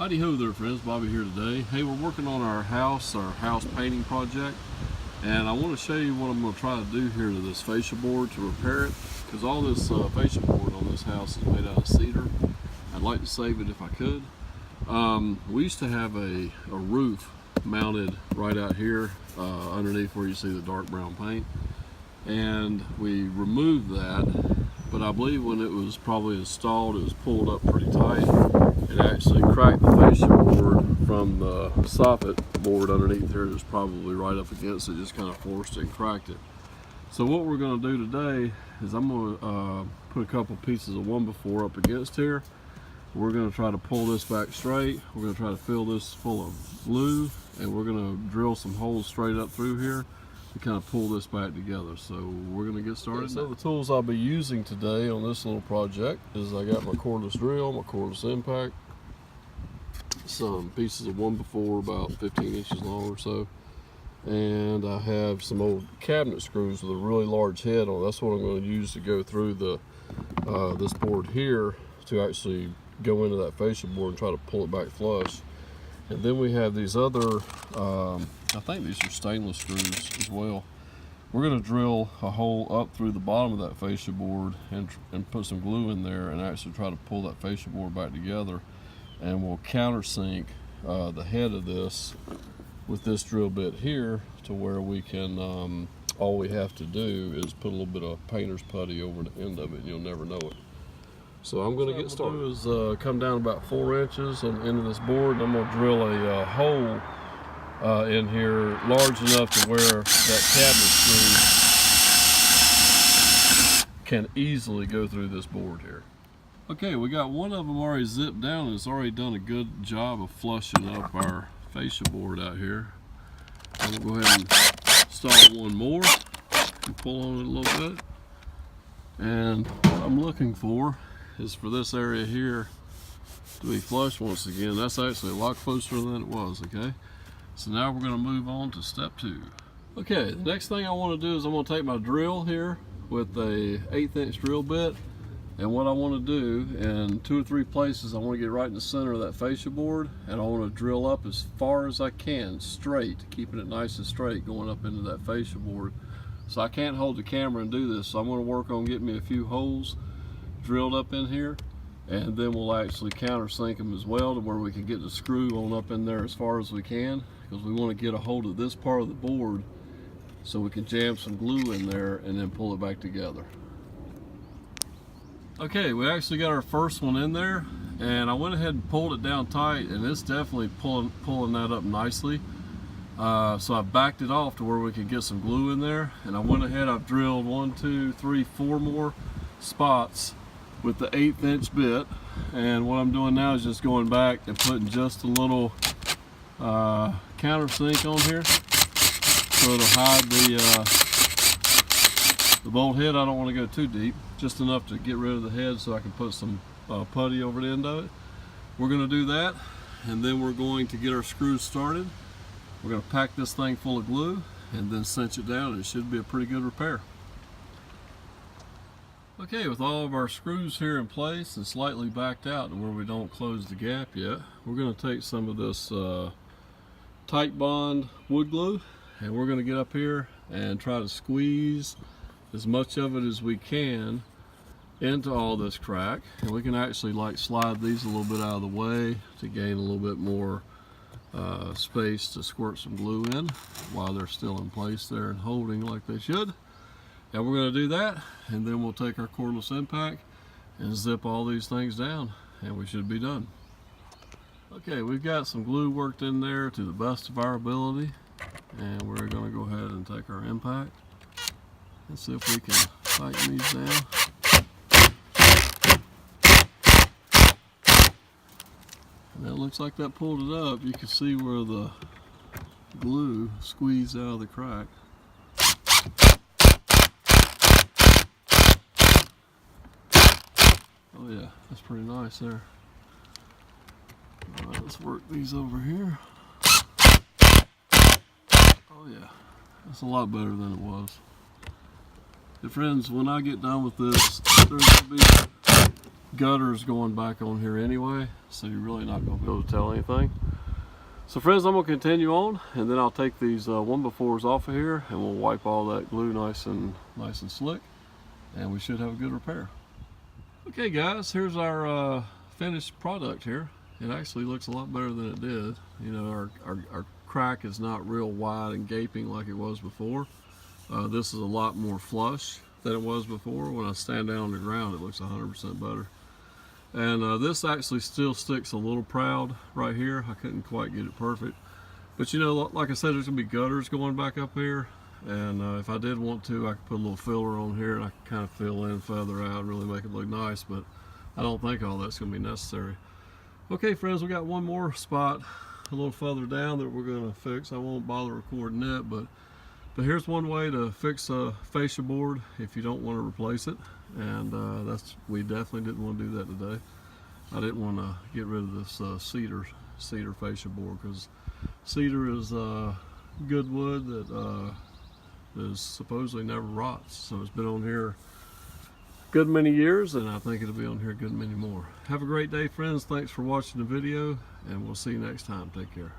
Howdy ho there friends, Bobby here today. Hey, we're working on our house painting project, and I want to show you what I'm going to try to do here to this fascia board to repair it, because all this fascia board on this house is made out of cedar. I'd like to save it if I could. We used to have a roof mounted right out here underneath where you see the dark brown paint, and we removed that, but I believe when it was probably installed it was pulled up pretty tight. It actually cracked the fascia board from the soffit board underneath here. It was probably right up against it, just kind of forced it and cracked it. So what we're going to do today is I'm going to put a couple pieces of 1x4 up against here. We're going to try to pull this back straight. We're going to try to fill this full of glue, and we're going to drill some holes straight up through here to kind of pull this back together. So we're going to get started. So the tools I'll be using today on this little project is I got my cordless drill, my cordless impact, some pieces of 1x4 about 15 inches long or so, and I have some old cabinet screws with a really large head on. That's what I'm going to use to go through the this board here to actually go into that fascia board and try to pull it back flush. And then we have these other I think these are stainless screws as well. We're going to drill a hole up through the bottom of that fascia board and put some glue in there and actually try to pull that fascia board back together. And we'll countersink the head of this with this drill bit here to where we can, all we have to do is put a little bit of painter's putty over the end of it and you'll never know it. So I'm going to get started. What I'm going to do is come down about 4 inches into this board, and I'm going to drill a hole in here large enough to where that cabinet screw can easily go through this board here. Okay, we got one of them already zipped down, and it's already done a good job of flushing up our fascia board out here. I'm going to go ahead and install one more and pull on it a little bit. And what I'm looking for is for this area here to be flush once again. That's actually a lot closer than it was, okay? So now we're going to move on to step 2. Okay, the next thing I want to do is I'm going to take my drill here with a 1/8 inch drill bit, and what I want to do in 2 or 3 places, I want to get right in the center of that fascia board, and I want to drill up as far as I can straight, keeping it nice and straight going up into that fascia board. So I can't hold the camera and do this, so I'm going to work on getting me a few holes drilled up in here, and then we'll actually countersink them as well to where we can get the screw on up in there as far as we can, because we want to get a hold of this part of the board so we can jam some glue in there and then pull it back together. Okay, we actually got our first one in there, and I went ahead and pulled it down tight, and it's definitely pulling that up nicely. So I backed it off to where we could get some glue in there, and I went ahead, I've drilled 1, 2, 3, 4 more spots with the 1/8 inch bit, and what I'm doing now is just going back and putting just a little countersink on here so it'll hide the bolt head. I don't want to go too deep, just enough to get rid of the head so I can put some putty over the end of it. We're going to do that, and then we're going to get our screws started. We're going to pack this thing full of glue and then cinch it down, and it should be a pretty good repair. Okay, with all of our screws here in place and slightly backed out to where we don't close the gap yet, we're going to take some of this tight bond wood glue, and we're going to get up here and try to squeeze as much of it as we can into all this crack. And we can actually like slide these a little bit out of the way to gain a little bit more space to squirt some glue in while they're still in place there and holding like they should. And we're going to do that, and then we'll take our cordless impact and zip all these things down, and we should be done. Okay, we've got some glue worked in there to the best of our ability, and we're going to go ahead and take our impact and see if we can tighten these down. And it looks like that pulled it up. You can see where the glue squeezed out of the crack. Oh yeah, that's pretty nice there. Alright, let's work these over here. Oh yeah, that's a lot better than it was. Hey friends, when I get done with this, there's going to be gutters going back on here anyway, so you're really not going to be able to tell anything. So friends, I'm going to continue on, and then I'll take these 1x4s off of here, and we'll wipe all that glue nice and slick, and we should have a good repair. Okay guys, here's our finished product here. It actually looks a lot better than it did. You know, our crack is not real wide and gaping like it was before. This is a lot more flush than it was before. When I stand down on the ground, it looks 100% better. And this actually still sticks a little proud right here. I couldn't quite get it perfect. But you know, like I said, there's gonna be gutters going back up here. And if I did want to, I could put a little filler on here and I could kind of fill in, feather out, really make it look nice, but I don't think all that's gonna be necessary. Okay friends, we got one more spot a little further down that we're gonna fix. I won't bother recording it, but here's one way to fix a fascia board if you don't want to replace it. And we definitely didn't want to do that today. I didn't want to get rid of this cedar fascia board, because cedar is good wood that is supposedly never rots. So it's been on here a good many years, and I think it'll be on here a good many more. Have a great day friends. Thanks for watching the video, and we'll see you next time. Take care.